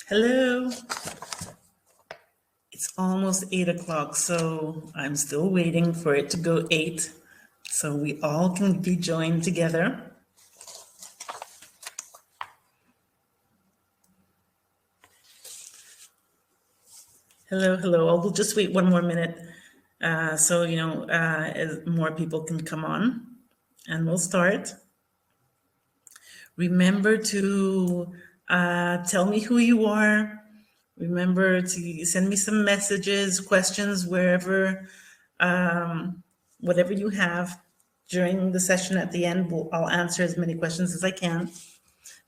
Hello. It's almost 8 o'clock, so I'm still waiting for it to go 8 so we all can be joined together. Hello, hello. We'll just wait one more minute so, as more people can come on, and we'll start. Remember to tell me who you are. Remember to send me some messages, questions, wherever, whatever you have during the session at the end. I'll answer as many questions as I can.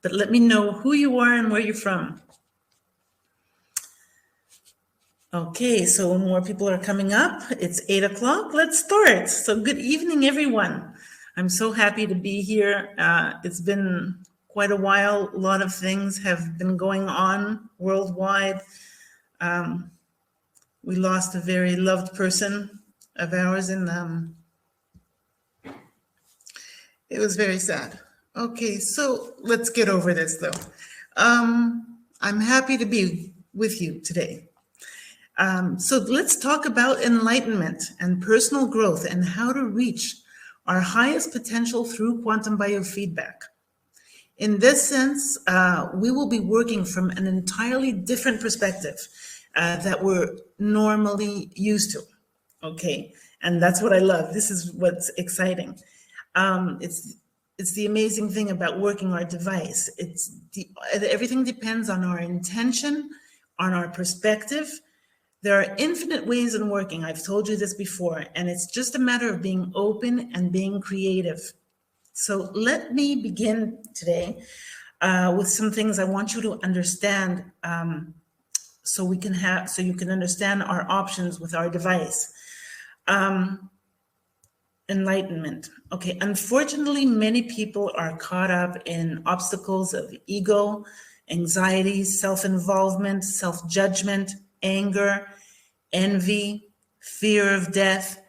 But let me know who you are and where you're from. Okay, so more people are coming up. It's 8 o'clock. Let's start. So good evening, everyone. I'm so happy to be here. It's been quite a while. A lot of things have been going on worldwide. We lost a very loved person of ours, and it was very sad. Okay, so let's get over this, though. I'm happy to be with you today. So let's talk about enlightenment and personal growth and how to reach our highest potential through quantum biofeedback. In this sense, we will be working from an entirely different perspective that we're normally used to, okay? And that's what I love. This is what's exciting. It's the amazing thing about working our device. Everything depends on our intention, on our perspective. There are infinite ways in working. I've told you this before, and it's just a matter of being open and being creative. So let me begin today with some things I want you to understand, so you can understand our options with our device. Enlightenment. Okay, unfortunately, many people are caught up in obstacles of ego, anxiety, self-involvement, self-judgment, anger, envy, fear of death,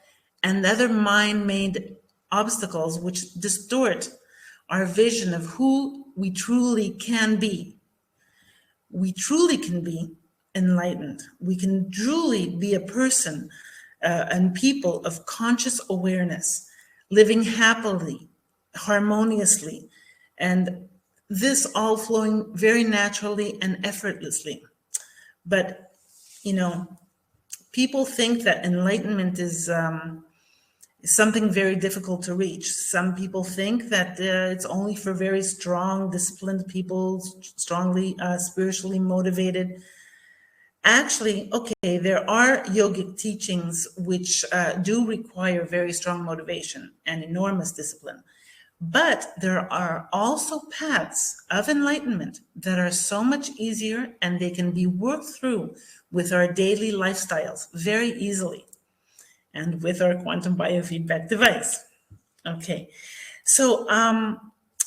and other mind-made obstacles which distort our vision of who we truly can be. We truly can be enlightened. We can truly be a person and people of conscious awareness, living happily, harmoniously, and this all flowing very naturally and effortlessly. But, people think that enlightenment is something very difficult to reach. Some people think that it's only for very strong, disciplined people, strongly spiritually motivated. Actually, okay, there are yogic teachings which do require very strong motivation and enormous discipline. But there are also paths of enlightenment that are so much easier, and they can be worked through with our daily lifestyles very easily and with our quantum biofeedback device. Okay, so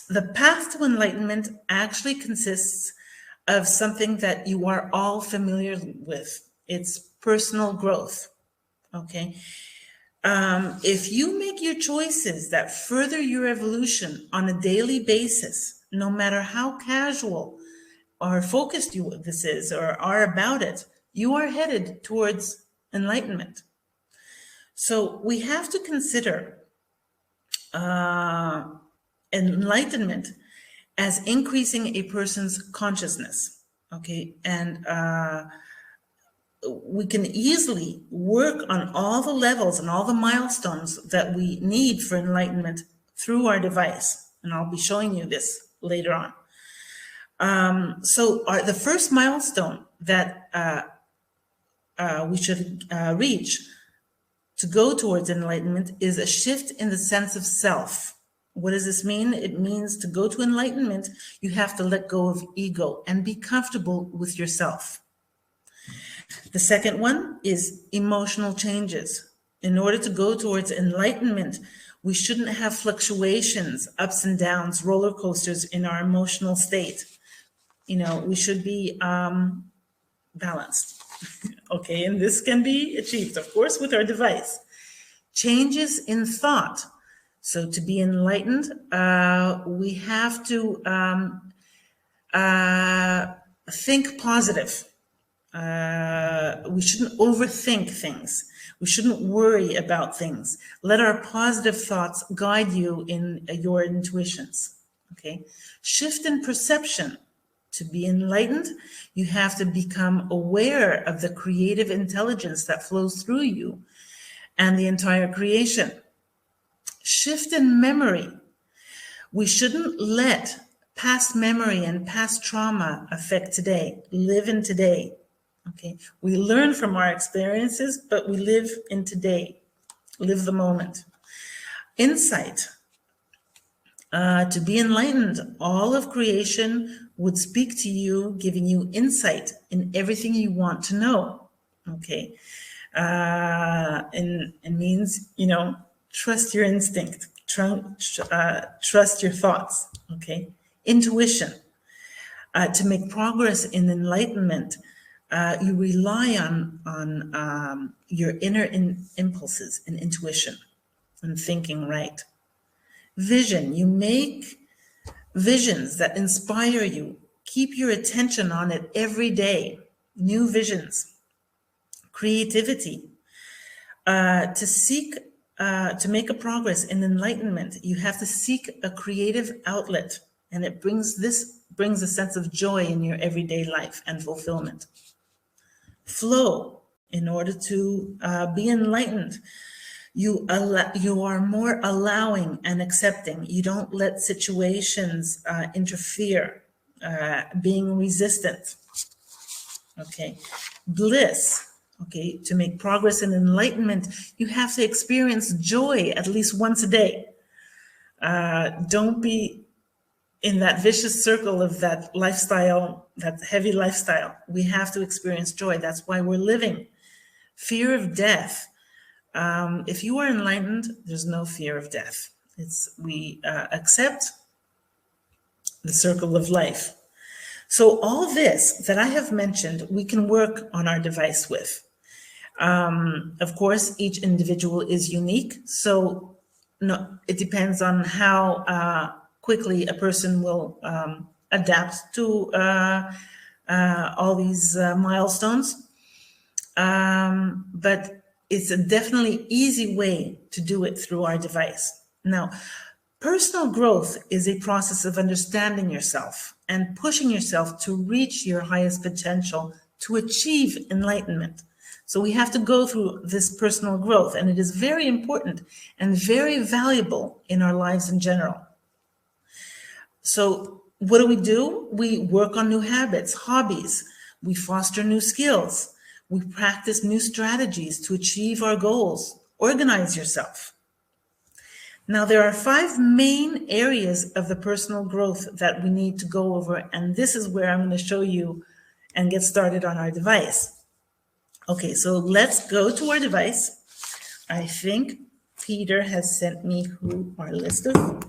the path to enlightenment actually consists of something that you are all familiar with. It's personal growth. Okay. If you make your choices that further your evolution on a daily basis, no matter how casual or focused this is or are about it, you are headed towards enlightenment. So we have to consider enlightenment as increasing a person's consciousness, okay? And we can easily work on all the levels and all the milestones that we need for enlightenment through our device. And I'll be showing you this later on. So the first milestone that we should reach to go towards enlightenment is a shift in the sense of self. What does this mean? It means to go to enlightenment, you have to let go of ego and be comfortable with yourself. The second one is emotional changes. In order to go towards enlightenment, we shouldn't have fluctuations, ups and downs, roller coasters in our emotional state. We should be balanced. Okay, and this can be achieved, of course, with our device. Changes in thought. So to be enlightened, we have to Think positive. We shouldn't overthink things. We shouldn't worry about things. Let our positive thoughts guide you in your intuitions. Okay. Shift in perception. To be enlightened, you have to become aware of the creative intelligence that flows through you and the entire creation. Shift in memory. We shouldn't let past memory and past trauma affect today. Live in today. Okay. We learn from our experiences, but we live in today. Live the moment. Insight. To be enlightened, all of creation would speak to you, giving you insight in everything you want to know. Okay. And it means, trust your instinct, trust your thoughts. Okay. Intuition. To make progress in enlightenment, you rely on your inner impulses and intuition and thinking right. Vision. You make visions that inspire you. Keep your attention on it every day. New visions. Creativity. To make a progress in enlightenment, you have to seek a creative outlet, and it brings a sense of joy in your everyday life and fulfillment. Flow. In order to be enlightened, you are more allowing and accepting. You don't let situations interfere, being resistant. Okay. Bliss. Okay. To make progress in enlightenment, you have to experience joy at least once a day. Don't be in that vicious circle of that lifestyle, that heavy lifestyle. We have to experience joy. That's why we're living. Fear of death. If you are enlightened, there's no fear of death. We accept the circle of life. So all this that I have mentioned, we can work on our device with. Of course, each individual is unique. So it depends on how quickly a person will adapt to all these milestones. But it's a definitely easy way to do it through our device. Now, personal growth is a process of understanding yourself and pushing yourself to reach your highest potential to achieve enlightenment. So we have to go through this personal growth, and it is very important and very valuable in our lives in general. So what do? We work on new habits, hobbies. We foster new skills. We practice new strategies to achieve our goals. Organize yourself. Now, there are 5 main areas of the personal growth that we need to go over, and this is where I'm going to show you and get started on our device. Okay, so let's go to our device. I think Peter has sent me our list of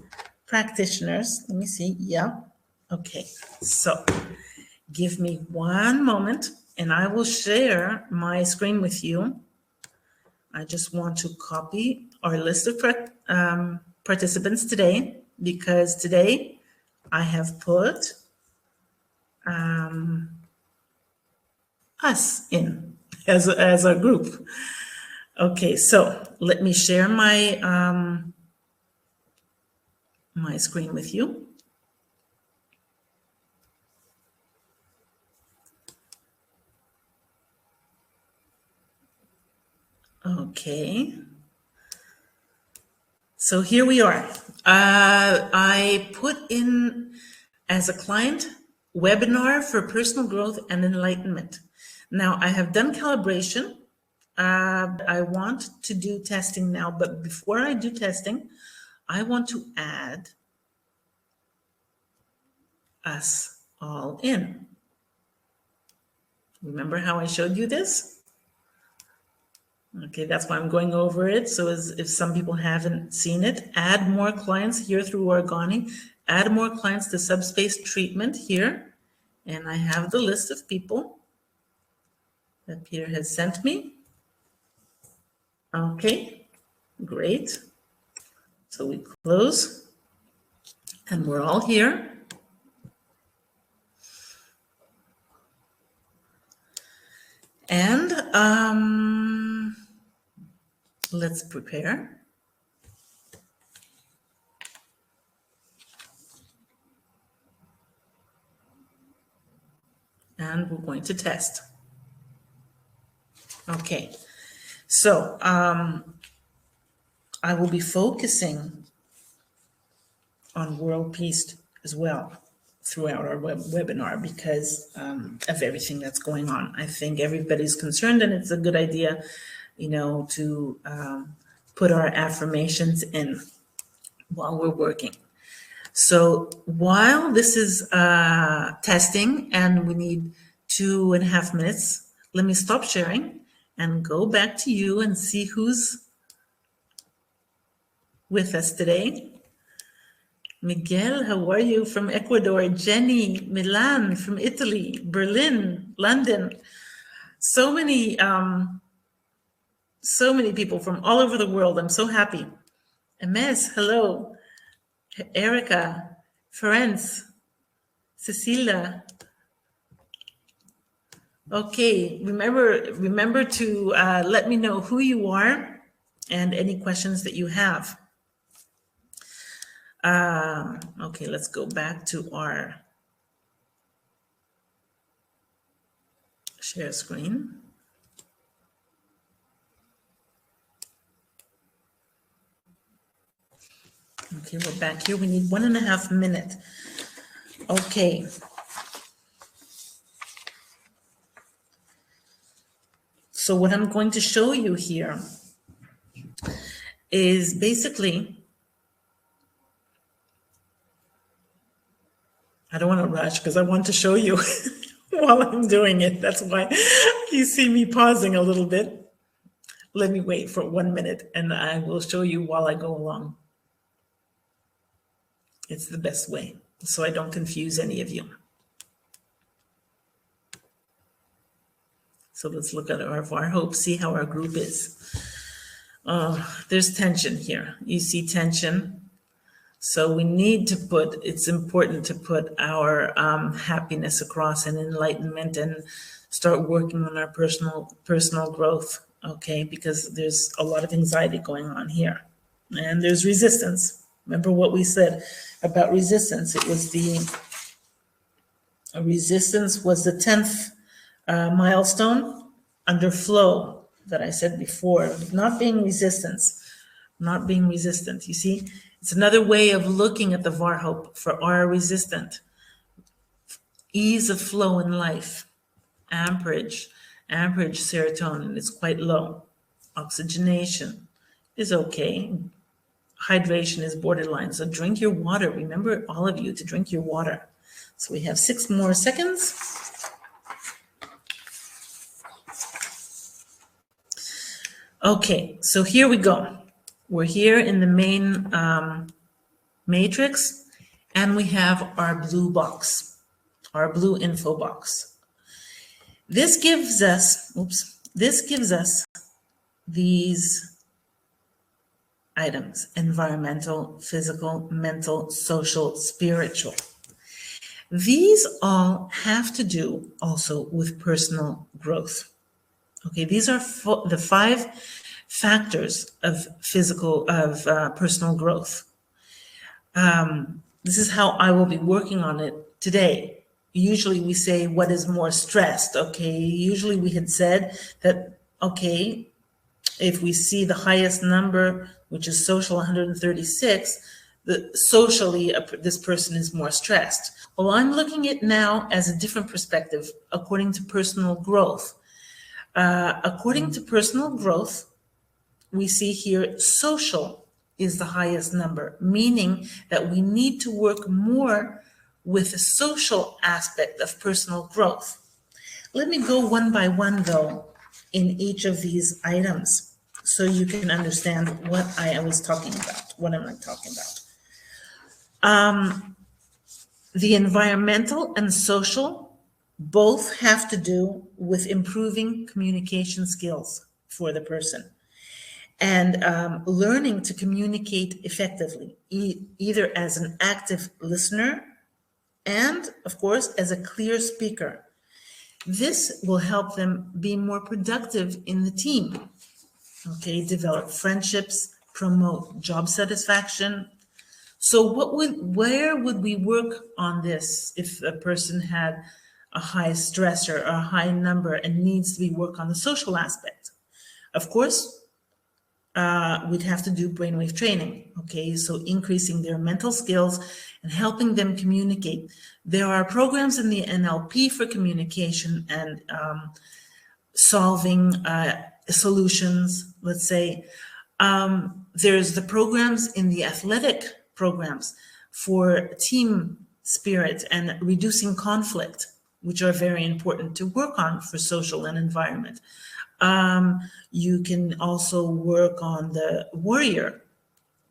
practitioners. Let me see. Yeah. Okay, so give me one moment and I will share my screen with you. I just want to copy our list of participants today, because today I have put us in as our group. Okay, so let me share my my screen with you. Okay. So here we are. I put in as a client webinar for personal growth and enlightenment. Now I have done calibration. I want to do testing now, but before I do testing, I want to add us all in. Remember how I showed you this? Okay, that's why I'm going over it. So if some people haven't seen it, add more clients here through Organi, add more clients to subspace treatment here. And I have the list of people that Peter has sent me. Okay, great. So we close and we're all here. And let's prepare. And we're going to test. Okay, so I will be focusing on world peace as well throughout our webinar because of everything that's going on. I think everybody's concerned, and it's a good idea, to put our affirmations in while we're working. So while this is testing and we need 2.5 minutes, let me stop sharing and go back to you and see who's with us today. Miguel, how are you? From Ecuador. Jenny, Milan, from Italy, Berlin, London. So many people from all over the world. I'm so happy. Emes, hello. Erica, Ferenc, Cecilia. Okay, remember to let me know who you are and any questions that you have. Okay, let's go back to our share screen. Okay, we're back here. We need 1.5 minutes. Okay. So what I'm going to show you here is basically, I don't want to rush because I want to show you while I'm doing it. That's why you see me pausing a little bit. Let me wait for 1 minute and I will show you while I go along. It's the best way, so I don't confuse any of you. So let's look at our hope, see how our group is. There's tension here. You see tension. So we need to it's important to put our happiness across and enlightenment and start working on our personal growth, okay? Because there's a lot of anxiety going on here. And there's resistance. Remember what we said about resistance. It was resistance was the 10th milestone under flow that I said before, not being resistant. You see, it's another way of looking at the Varhope for our resistant. Ease of flow in life, amperage serotonin is quite low. Oxygenation is okay. Hydration is borderline. So drink your water. Remember, all of you, to drink your water. So we have 6 more seconds. Okay, so here we go. We're here in the main matrix, and we have our blue box, our blue info box. This gives us these items: environmental, physical, mental, social, spiritual. These all have to do also with personal growth. Okay, these are the 5 factors of personal growth. This is how I will be working on it today. Usually we say, what is more stressed? Okay, usually we had said that, okay, if we see the highest number, which is social 136, socially this person is more stressed. Well, I'm looking at now as a different perspective according to personal growth. According to personal growth, we see here social is the highest number, meaning that we need to work more with the social aspect of personal growth. Let me go one by one, though, in each of these items so you can understand what I was talking about. What am I talking about? The environmental and social both have to do with improving communication skills for the person and learning to communicate effectively, either as an active listener and, of course, as a clear speaker. This will help them be more productive in the team. Okay, develop friendships, promote job satisfaction. So where would we work on this if a person had a high stressor or a high number and needs to be work on the social aspect? Of course, we'd have to do brainwave training. Okay, so increasing their mental skills and helping them communicate. There are programs in the NLP for communication and solving solutions, let's say. There's the programs in the athletic programs for team spirit and reducing conflict, which are very important to work on for social and environment. You can also work on the warrior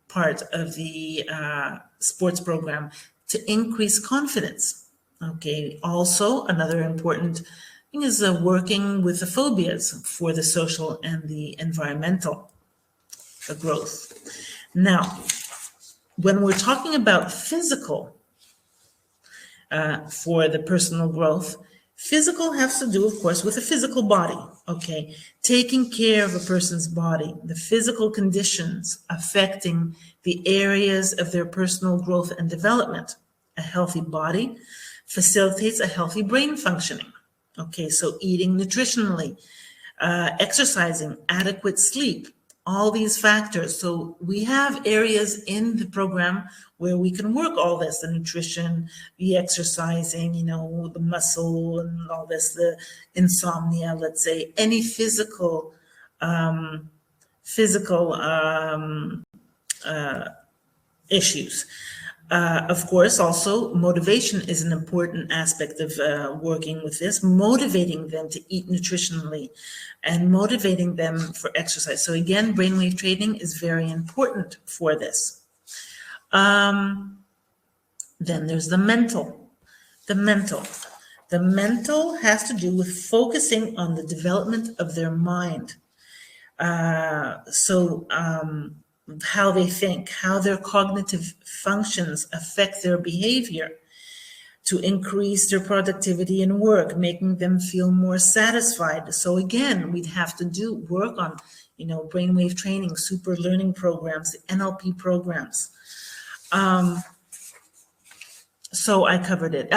part of the sports program to increase confidence. Okay, also another important thing is working with the phobias for the social and the environmental growth. Now, when we're talking about physical for the personal growth, physical has to do, of course, with the physical body, okay? Taking care of a person's body, the physical conditions affecting the areas of their personal growth and development. A healthy body facilitates a healthy brain functioning, okay? So eating nutritionally, exercising, adequate sleep, all these factors. So we have areas in the program where we can work all this, the nutrition, the exercising, you know, the muscle and all this, the insomnia, let's say, any physical issues. Of course, also motivation is an important aspect of working with this, motivating them to eat nutritionally and motivating them for exercise. So again, brainwave training is very important for this. Then there's the mental. The mental has to do with focusing on the development of their mind. How they think, how their cognitive functions affect their behavior to increase their productivity in work, making them feel more satisfied. So again, we'd have to do work on, you know, brainwave training, super learning programs, NLP programs. So I covered it.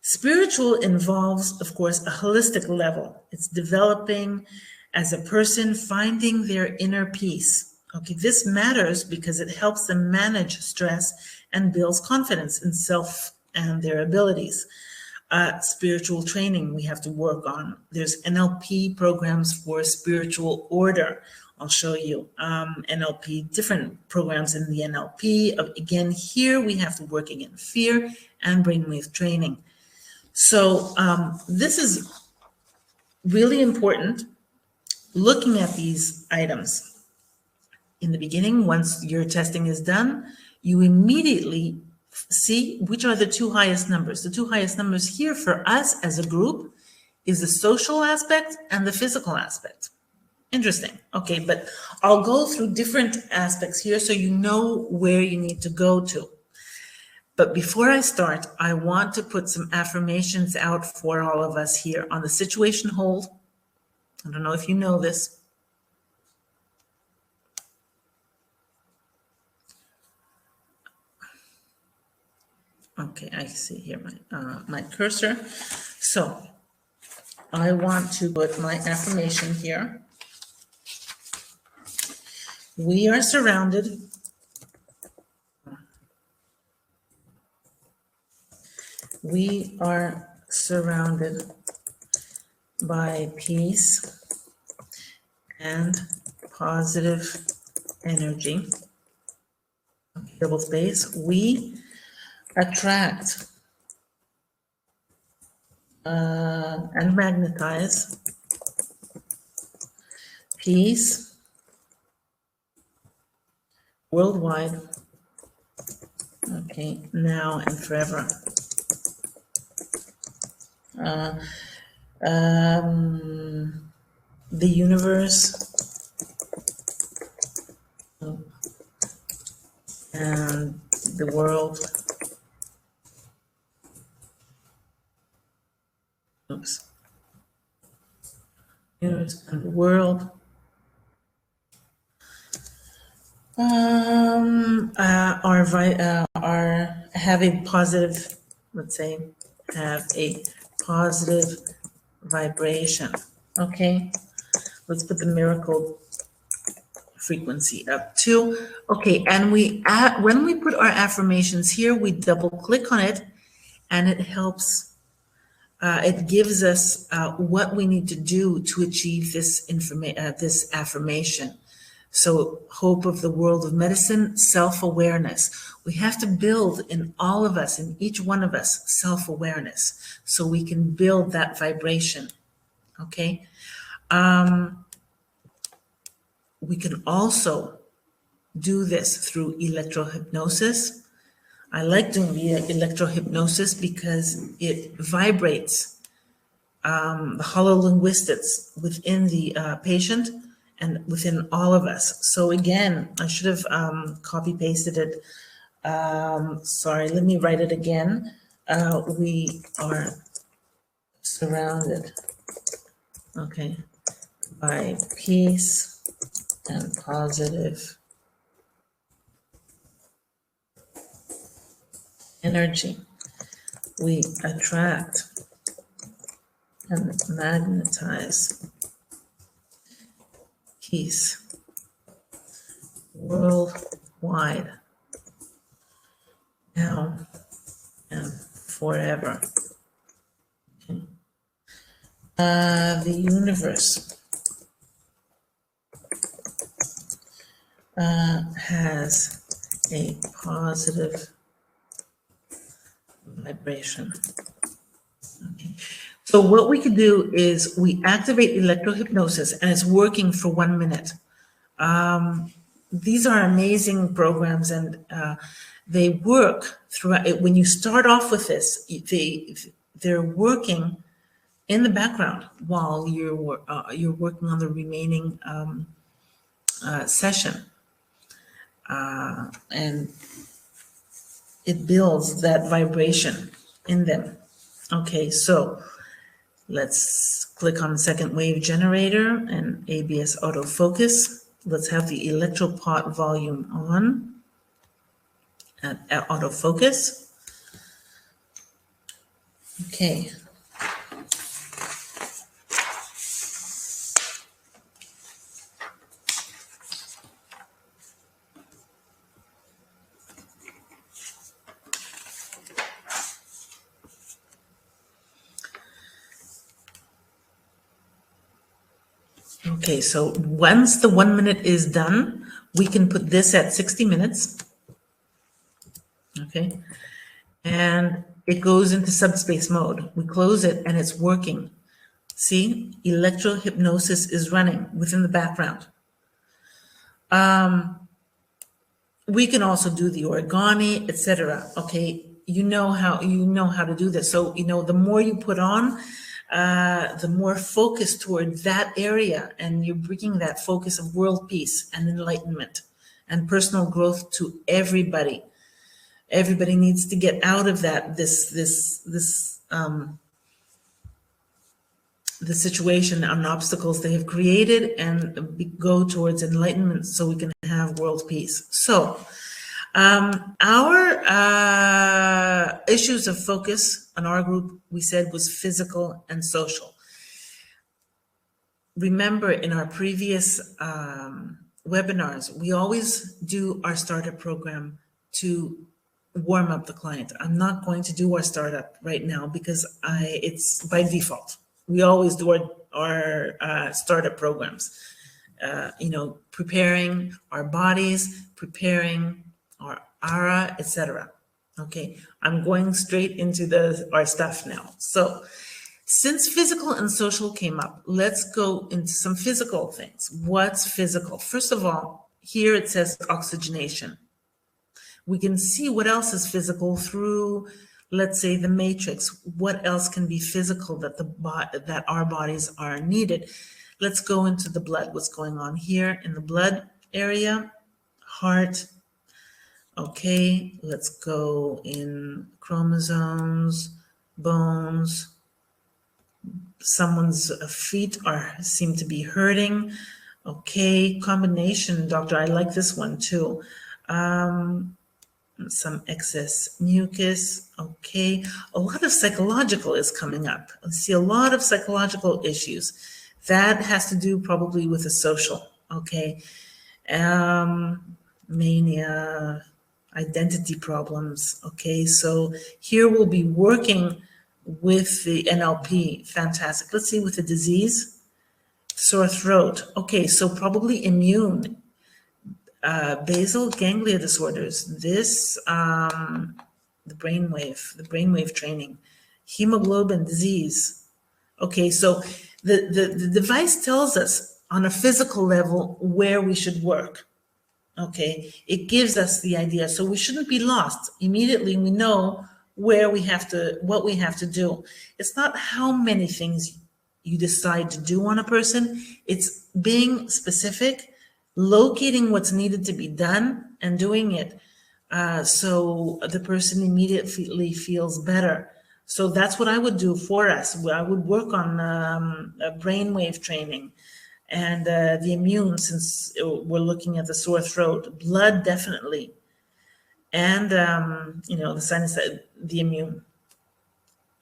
Spiritual involves, of course, a holistic level. It's developing as a person, finding their inner peace. Okay, this matters because it helps them manage stress and builds confidence in self and their abilities. Spiritual training we have to work on. There's NLP programs for spiritual order. I'll show you NLP, different programs in the NLP. Again, here we have to work again, fear and brainwave training. So this is really important, looking at these items. In the beginning, once your testing is done, you immediately see which are the two highest numbers. The two highest numbers here for us as a group is the social aspect and the physical aspect. Interesting. Okay, but I'll go through different aspects here so you know where you need to go to. But before I start, I want to put some affirmations out for all of us here on the situation hold. I don't know if you know this. Okay, I see here my cursor. So I want to put my affirmation here. We are surrounded by peace and positive energy. Double space. We attract and magnetize peace worldwide. Okay, now and forever. The universe and the world Oops. Universe and the world are have a positive, let's say, have a positive vibration. Okay, let's put the miracle frequency up too. Okay, and when we put our affirmations here, we double click on it, and it helps. It gives us what we need to do to achieve this affirmation. So, hope of the world of medicine, self-awareness. We have to build in all of us, in each one of us, self-awareness, so we can build that vibration. Okay. We can also do this through electro hypnosis. I like doing the electro hypnosis because it vibrates the hollow linguistics within the patient and within all of us. So again, I should have copy pasted it. Sorry, let me write it again. We are surrounded, okay, by peace and positive energy. We attract and magnetize peace worldwide, now and forever. Okay. The universe has a positive vibration. Okay. So what we could do is we activate electrohypnosis, and it's working for 1 minute. These are amazing programs, and they work throughout. When you start off with this, they're working in the background while you're working on the remaining session, and it builds that vibration in them. Okay, so let's click on second wave generator and ABS autofocus. Let's have the electropod volume on at autofocus. Okay. Okay, so once the 1 minute is done, we can put this at 60 minutes. Okay, and it goes into subspace mode. We close it and it's working. See, electro hypnosis is running within the background. We can also do the origami, etc. Okay, you know how to do this. So the more you put on, the more focus toward that area, and you're bringing that focus of world peace and enlightenment and personal growth to everybody. Everybody needs to get out of that the situation and obstacles they have created and go towards enlightenment, so we can have world peace. So our issues of focus on our group, we said, was physical and social. Remember, in our previous webinars, we always do our startup program to warm up the client. I'm not going to do our startup right now because it's by default. We always do our startup programs, preparing our bodies, preparing our aura, etc. Okay, I'm going straight into our stuff now. So since physical and social came up, let's go into some physical things. What's physical? First of all, here it says oxygenation. We can see what else is physical through, let's say, the matrix. What else can be physical that our bodies are needed? Let's go into the blood. What's going on here in the blood area? Heart. Okay, let's go in chromosomes, bones, Someone's feet seem to be hurting. Okay, combination, doctor, I like this one too. Some excess mucus. Okay, a lot of psychological is coming up. I see a lot of psychological issues. That has to do probably with the social. Okay, mania, identity problems. Okay, so here we'll be working with the NLP. Fantastic. Let's see with the disease, sore throat. Okay, so probably immune, basal ganglia disorders. This, the brainwave training, hemoglobin disease. Okay, so the device tells us on a physical level where we should work. Okay, it gives us the idea, so we shouldn't be lost. Immediately we know where we have to, what we have to do. It's not how many things you decide to do on a person, it's being specific, locating what's needed to be done and doing it, so the person immediately feels better. So that's what I would do for us. I would work on brainwave training, and the immune, since we're looking at the sore throat, blood definitely, and the sinus, the immune,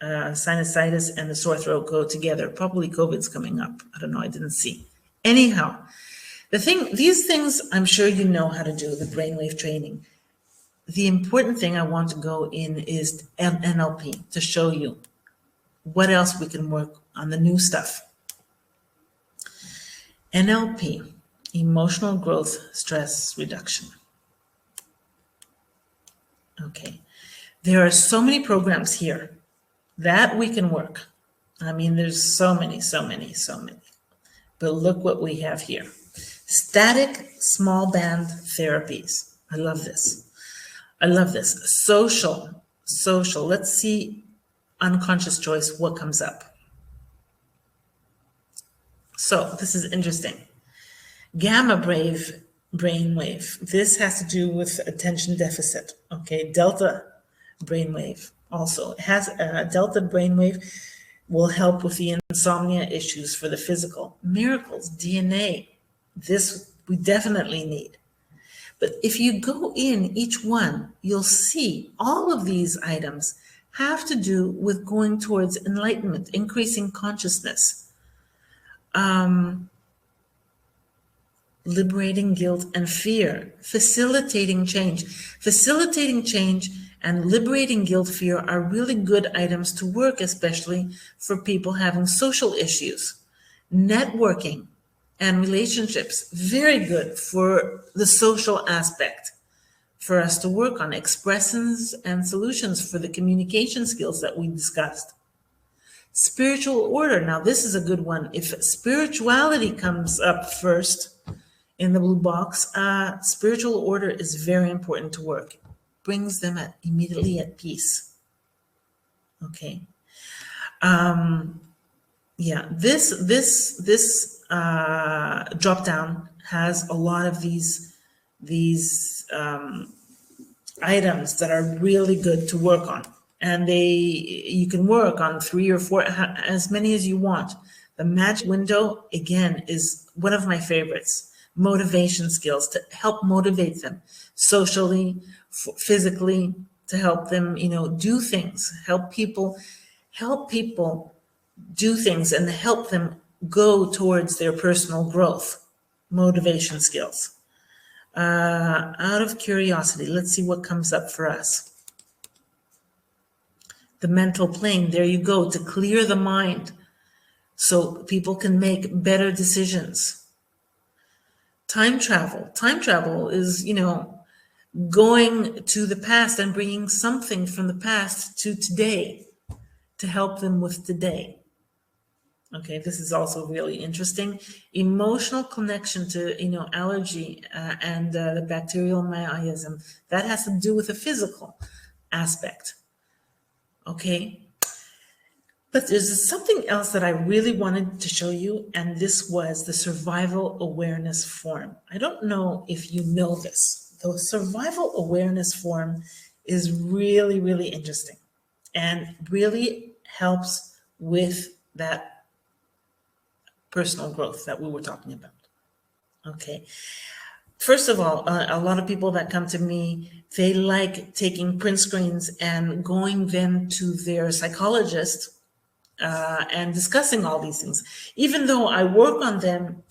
sinusitis and the sore throat go together. Probably COVID's coming up. I don't know. I didn't see. Anyhow, these things, I'm sure you know how to do the brainwave training. The important thing I want to go in is NLP to show you what else we can work on, the new stuff. NLP, emotional growth stress reduction. Okay, there are so many programs here that we can work. I mean, there's so many. But look what we have here. Static small band therapies. I love this. Social. Let's see, unconscious choice, what comes up. So this is interesting. Gamma brainwave. This has to do with attention deficit. Okay, delta brainwave also. It has a delta brainwave will help with the insomnia issues for the physical. Miracles, DNA. This we definitely need. But if you go in each one, you'll see all of these items have to do with going towards enlightenment, increasing consciousness, liberating guilt and fear, facilitating change. Facilitating change and liberating guilt, fear are really good items to work, especially for people having social issues. Networking and relationships, very good for the social aspect for us to work on. Expressions and solutions for the communication skills that we discussed. Spiritual order. Now, this is a good one. If spirituality comes up first in the blue box, spiritual order is very important to work. Brings them immediately at peace. Okay. Yeah, this drop down has a lot of these items that are really good to work on, and you can work on 3 or 4, as many as you want. The magic window, again, is one of my favorites. Motivation skills, to help motivate them socially, physically, to help them, do things, help people do things and help them go towards their personal growth. Motivation skills. Out of curiosity, let's see what comes up for us. The mental plane, there you go, to clear the mind so people can make better decisions. Time travel. Time travel is, going to the past and bringing something from the past to today to help them with today. Okay, this is also really interesting. Emotional connection to, allergy and the bacterial miasm. That has to do with the physical aspect. Okay, but there's something else that I really wanted to show you, and this was the survival awareness form. I don't know if you know this. The survival awareness form is really, really interesting and really helps with that personal growth that we were talking about. Okay. First of all, a lot of people that come to me, they like taking print screens and going then to their psychologist and discussing all these things. Even though I work on them,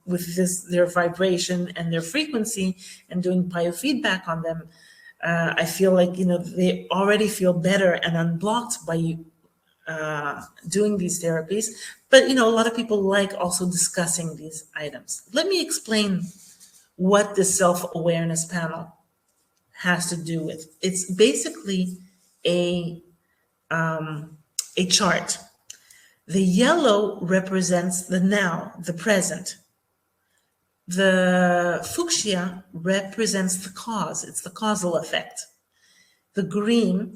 with their vibration and their frequency and doing biofeedback on them, I feel like, they already feel better and unblocked by doing these therapies. But, a lot of people like also discussing these items. Let me explain what the self-awareness panel has to do with. It's basically a chart. The yellow represents the now, the present. The fuchsia represents the cause. It's the causal effect. The green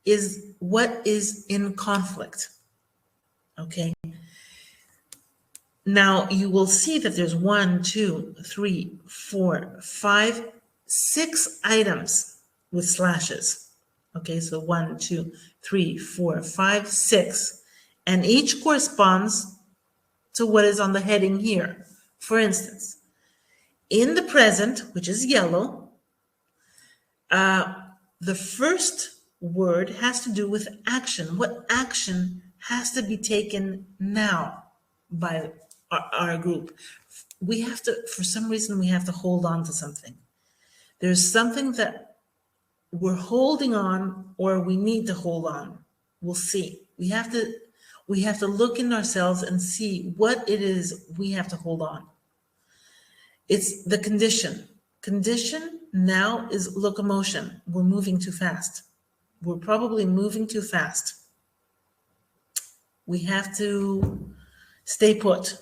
is what is in conflict. Okay. Now you will see that there's 1, 2, 3, 4, 5, 6 items with slashes. Okay, so 1, 2, 3, 4, 5, 6. And each corresponds to what is on the heading here. For instance, in the present, which is yellow, the first word has to do with action. What action has to be taken now by our group? We have to, for some reason, we have to hold on to something. There's something that we're holding on, or we need to hold on. We'll see. We have to look in ourselves and see what it is we have to hold on. It's the condition. Condition now is locomotion. We're moving too fast. We're probably moving too fast. We have to stay put.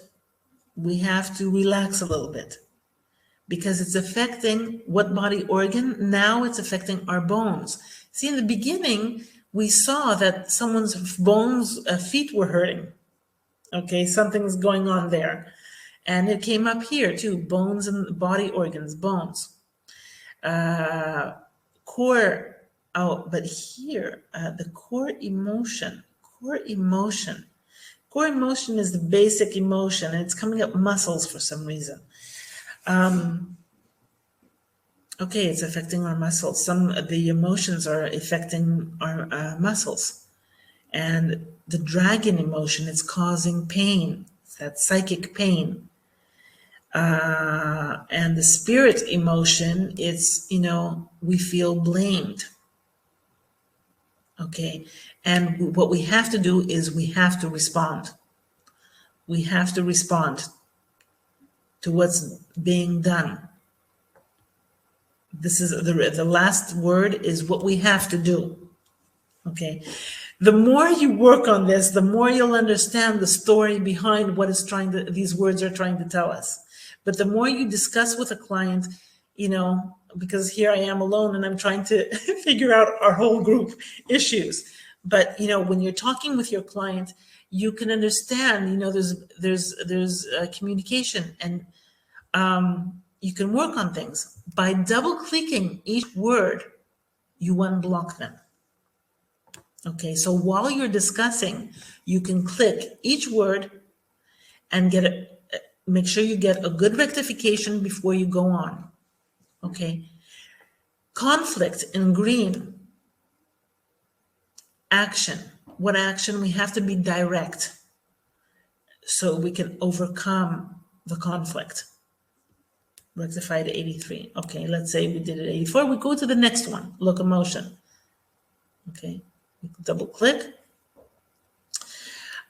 We have to relax a little bit because it's affecting what body organ? Now it's affecting our bones. See, in the beginning, we saw that someone's bones, feet were hurting. Okay, something's going on there. And it came up here too, bones and body organs, bones. Core, but here, the core emotion is the basic emotion, and it's coming up muscles for some reason. Okay, it's affecting our muscles. The emotions are affecting our muscles. And the dragon emotion, it's causing pain. It's that psychic pain. And the spirit emotion, it's, we feel blamed. Okay, and what we have to do is we have to respond. We have to respond to what's being done. This is the last word is what we have to do. Okay, the more you work on this, the more you'll understand the story behind what is these words are trying to tell us. But the more you discuss with a client, because here I am alone and I'm trying to figure out our whole group issues. But, when you're talking with your client, you can understand, there's communication, and you can work on things. By double clicking each word, you unblock them. Okay, so while you're discussing, you can click each word and make sure you get a good rectification before you go on. Okay. Conflict in green. Action. What action? We have to be direct so we can overcome the conflict. Rectify to 83. Okay, let's say we did it 84. We go to the next one, locomotion. Okay, double click.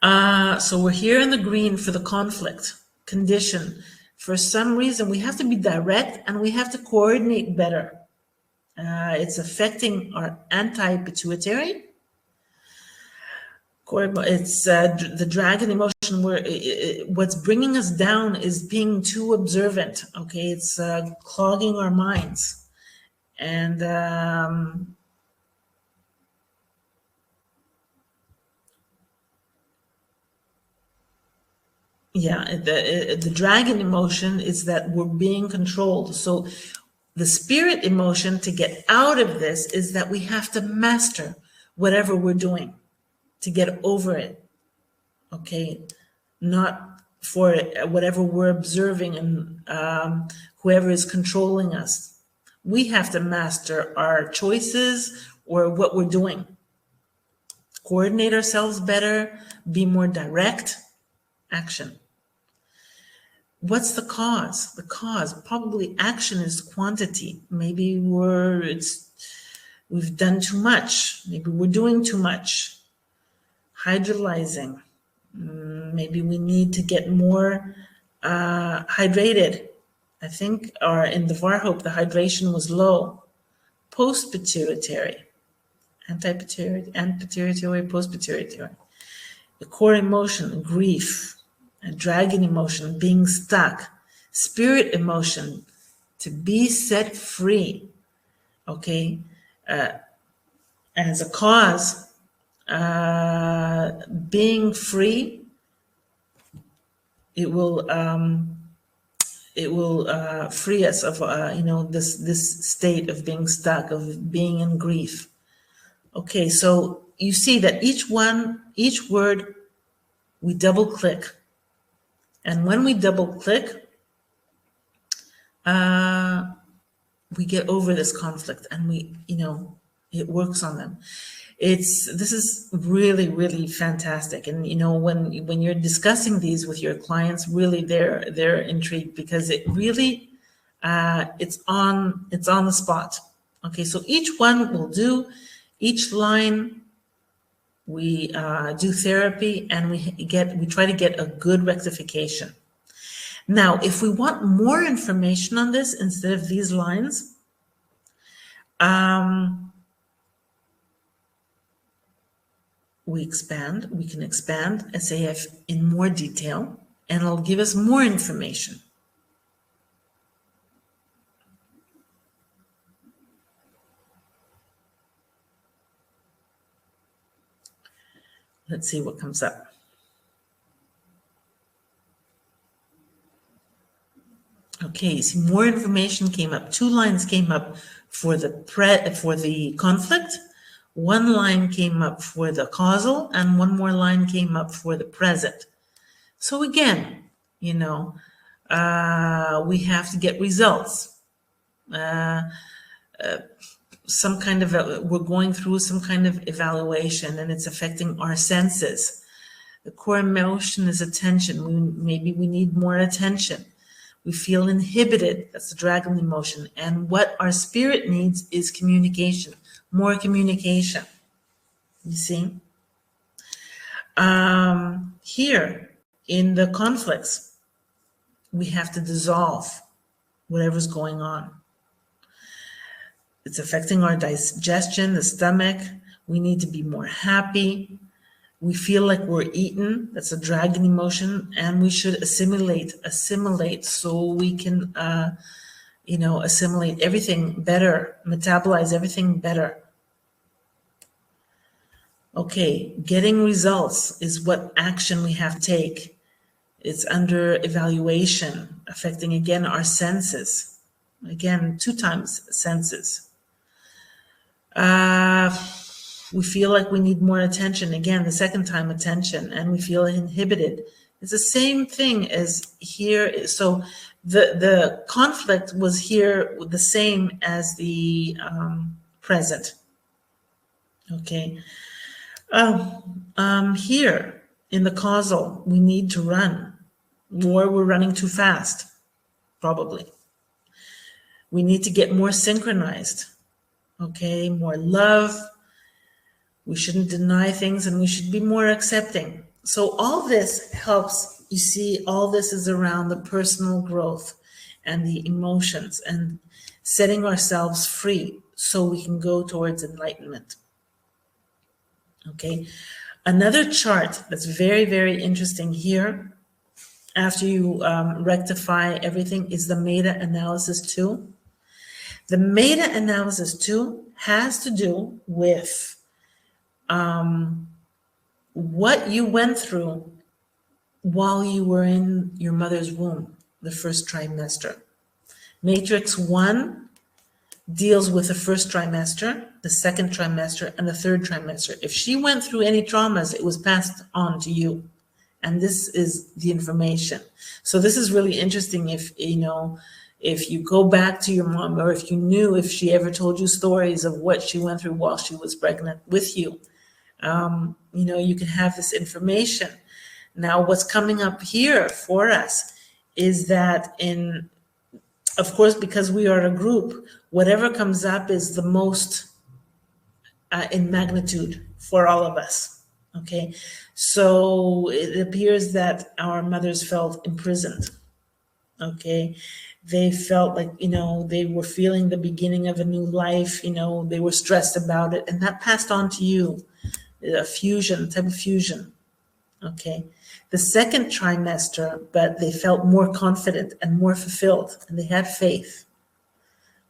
So we're here in the green for the conflict condition. For some reason, we have to be direct and we have to coordinate better. It's affecting our anti-pituitary. It's the dragon emotion where what's bringing us down is being too observant. Okay, it's clogging our minds. And the dragon emotion is that we're being controlled. So the spirit emotion to get out of this is that we have to master whatever we're doing to get over it. Okay, not for whatever we're observing and whoever is controlling us. We have to master our choices or what we're doing. Coordinate ourselves better, be more direct. Action. What's the cause? The cause, probably action is quantity. Maybe we've done too much. Maybe we're doing too much. Hydrolyzing. Maybe we need to get more hydrated. I think in the Varhope, the hydration was low. Post-pituitary. Anti-pituitary, post-pituitary. The core emotion, grief. A dragon emotion, being stuck. Spirit emotion, to be set free. Okay? As a cause, being free, it will free us of this state of being stuck, of being in grief. Okay, so you see that each word we double click, and when we double click, we get over this conflict, and it works on them. This is really, really fantastic. And when you're discussing these with your clients, really they're intrigued, because it really it's on the spot. Okay, so each one will do, each line we do therapy, and we try to get a good rectification. Now, if we want more information on this instead of these lines, we can expand SAF in more detail, and it'll give us more information. Let's see what comes up. Okay, see, more information came up. 2 lines came up for the conflict. 1 line came up for the causal, and 1 more line came up for the present. So again, we have to get results. We're going through some kind of evaluation, and it's affecting our senses. The core emotion is attention. Maybe we need more attention. We feel inhibited. That's the dragon emotion. And what our spirit needs is communication, more communication. You see? Here in the conflicts, we have to dissolve whatever's going on. It's affecting our digestion, the stomach. We need to be more happy. We feel like we're eaten. That's a dragon emotion. And we should assimilate so we can, assimilate everything better, metabolize everything better. Okay, getting results is what action we have to take. It's under evaluation, affecting, again, our senses. Again, 2 times senses. We feel like we need more attention. Again, the 2nd time attention, and we feel inhibited. It's the same thing as here. So the conflict was here the same as the present. Okay. Here in the causal, we need to run, or we're running too fast, probably. We need to get more synchronized. Okay, more love. We shouldn't deny things, and we should be more accepting. So all this helps. You see, all this is around the personal growth and the emotions and setting ourselves free so we can go towards enlightenment. Okay, another chart that's very, very interesting here, after you rectify everything, is the meta-analysis 2. The meta-analysis 2 has to do with what you went through while you were in your mother's womb, the 1st trimester. Matrix 1 deals with the 1st trimester, the 2nd trimester, and the 3rd trimester. If she went through any traumas, it was passed on to you and this is the information. So this is really interesting. If you go back to your mom, or if you knew, if she ever told you stories of what she went through while she was pregnant with you, you can have this information. Now, what's coming up here for us is that of course, because we are a group, whatever comes up is the most in magnitude for all of us. Okay, so it appears that our mothers felt imprisoned. Okay, they felt like, they were feeling the beginning of a new life, they were stressed about it, and that passed on to you, a type of fusion. Okay, the second trimester, but they felt more confident and more fulfilled, and they had faith.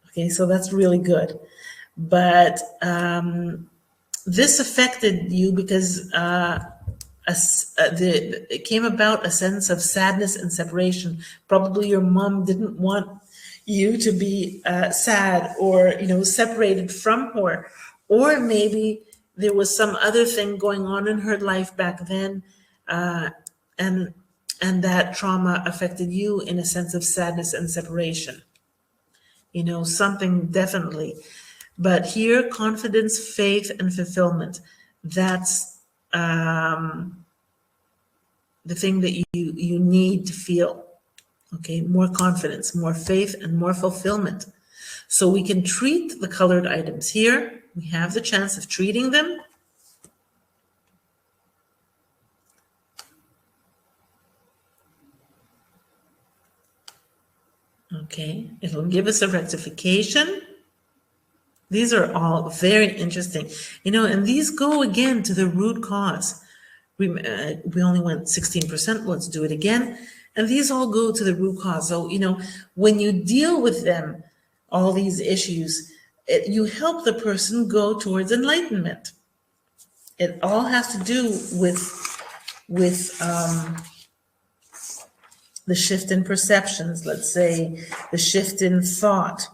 Okay, so that's really good. But this affected you because it came about a sense of sadness and separation. Probably your mom didn't want you to be sad or separated from her, or maybe there was some other thing going on in her life back then, and that trauma affected you in a sense of sadness and separation. Something definitely. But here, confidence, faith, and fulfillment, that's the thing that you need to feel. Okay, more confidence, more faith, and more fulfillment. So we can treat the colored items here. We have the chance of treating them. Okay, it'll give us a rectification. These are all very interesting, and these go again to the root cause. We only went 16%. Let's do it again. And these all go to the root cause. So, when you deal with them, all these issues, you help the person go towards enlightenment. It all has to do with the shift in perceptions, let's say, the shift in thought,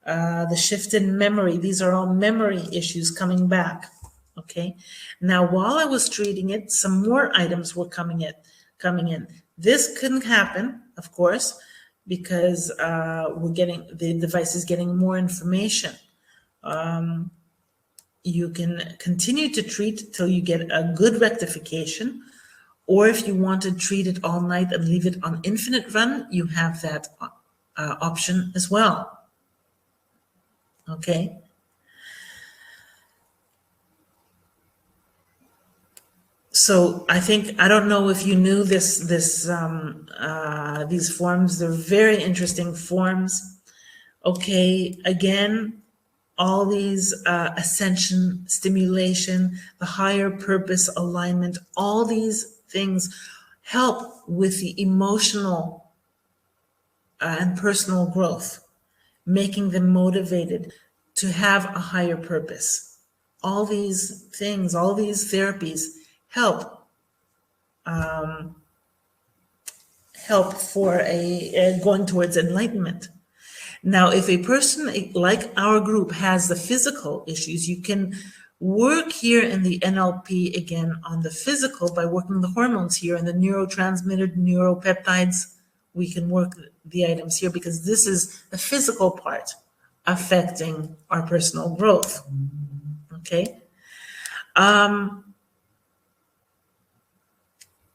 the shift in memory. These are all memory issues coming back. Okay. Now, while I was treating it, some more items were coming in. This couldn't happen, of course, because the device is getting more information. You can continue to treat till you get a good rectification, or if you want to treat it all night and leave it on infinite run, you have that option as well. Okay. So I don't know if you knew these forms. They're very interesting forms. Okay, again, all these ascension, stimulation, the higher purpose alignment, all these things help with the emotional and personal growth, making them motivated to have a higher purpose. All these things, all these therapies help for going towards enlightenment. Now, if a person like our group has the physical issues, you can work here in the NLP again on the physical by working the hormones here and the neurotransmitter, neuropeptides. We can work the items here because this is the physical part affecting our personal growth. Okay.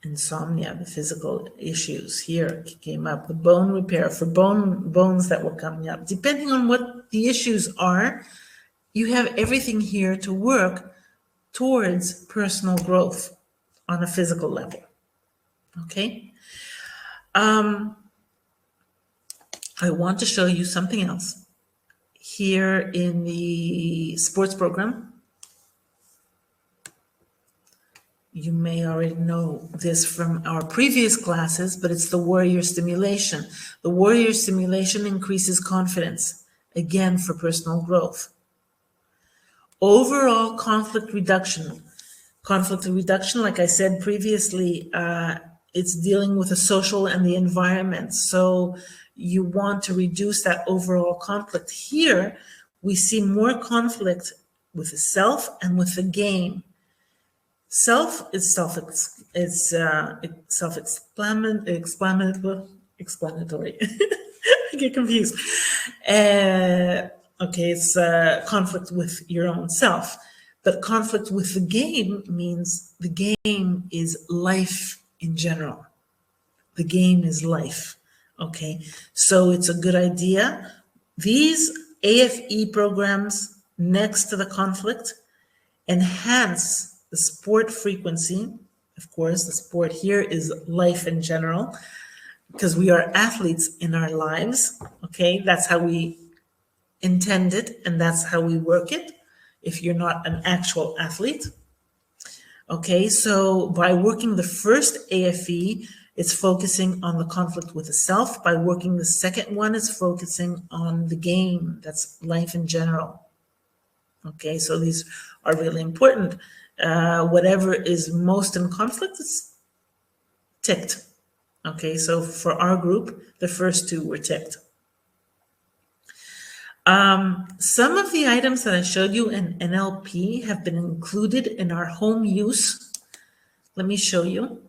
Insomnia, the physical issues here came up, the bone repair for bones that were coming up. Depending on what the issues are, you have everything here to work towards personal growth on a physical level. Okay. I want to show you something else here in the sports program. You may already know this from our previous classes, but it's the warrior stimulation. The warrior stimulation increases confidence, again, for personal growth. Overall conflict reduction. Conflict reduction, like I said previously, it's dealing with the social and the environment. So you want to reduce that overall conflict. Here, we see more conflict with the self and with the game. Self is self-explanatory. I get confused. Okay, it's conflict with your own self. But conflict with the game means the game is life in general. The game is life. Okay, so it's a good idea. These AFE programs next to the conflict enhance the sport frequency. Of course, the sport here is life in general, because we are athletes in our lives. Okay, that's how we intend it, and that's how we work it, if you're not an actual athlete. Okay, so by working the first AFE, it's focusing on the conflict with the self. By working the second one, it's focusing on the game. That's life in general. Okay, so these are really important. Whatever is most in conflict is ticked. Okay, so for our group, the first two were ticked. Some of the items that I showed you in NLP have been included in our home use. Let me show you.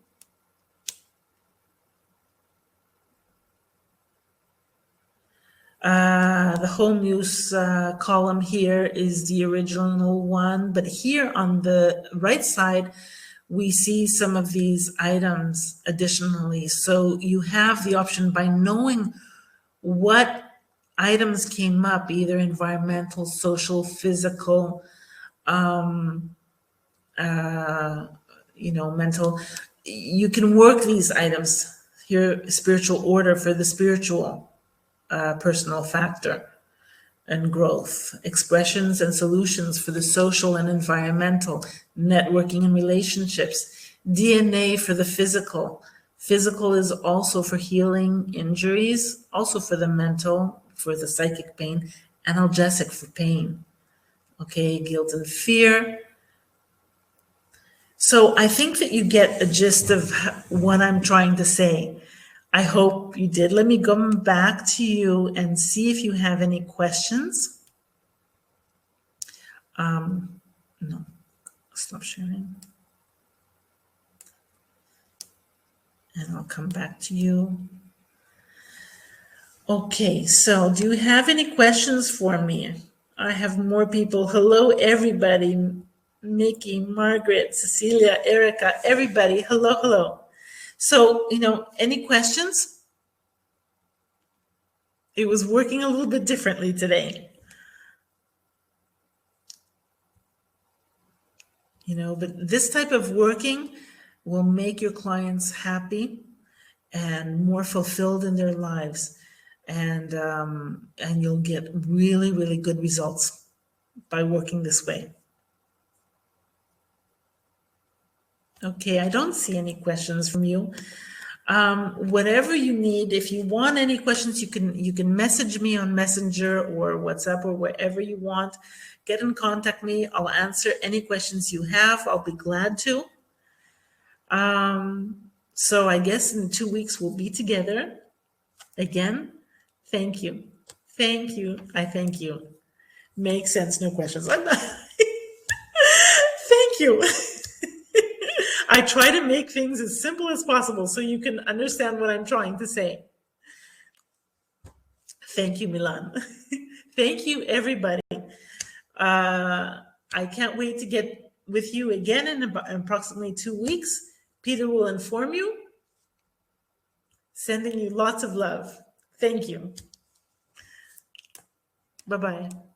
The home use column here is the original one, but here on the right side, we see some of these items additionally. So you have the option, by knowing what items came up, either environmental, social, physical, mental, you can work these items here. Spiritual order for the spiritual, personal factor and growth, expressions and solutions for the social and environmental, networking and relationships, DNA for the physical. Physical is also for healing injuries, also for the mental, for the psychic pain, analgesic for pain. Okay, guilt and fear. So I think that you get a gist of what I'm trying to say. I hope you did. Let me come back to you and see if you have any questions. No, stop sharing. And I'll come back to you. Okay, so do you have any questions for me? I have more people. Hello, everybody. Mickey, Margaret, Cecilia, Erica, everybody. Hello, hello. So, any questions? It was working a little bit differently today. But this type of working will make your clients happy and more fulfilled in their lives. And you'll get really, really good results by working this way. Okay, I don't see any questions from you. Whatever you need, if you want any questions, you can message me on Messenger or WhatsApp or wherever you want. Get in contact me. I'll answer any questions you have. I'll be glad to. So I guess in 2 weeks we'll be together again. Thank you. Thank you. I thank you. Makes sense. No questions. Thank you. I try to make things as simple as possible so you can understand what I'm trying to say. Thank you, Milan. Thank you, everybody. I can't wait to get with you again in approximately 2 weeks. Peter will inform you. Sending you lots of love. Thank you. Bye-bye.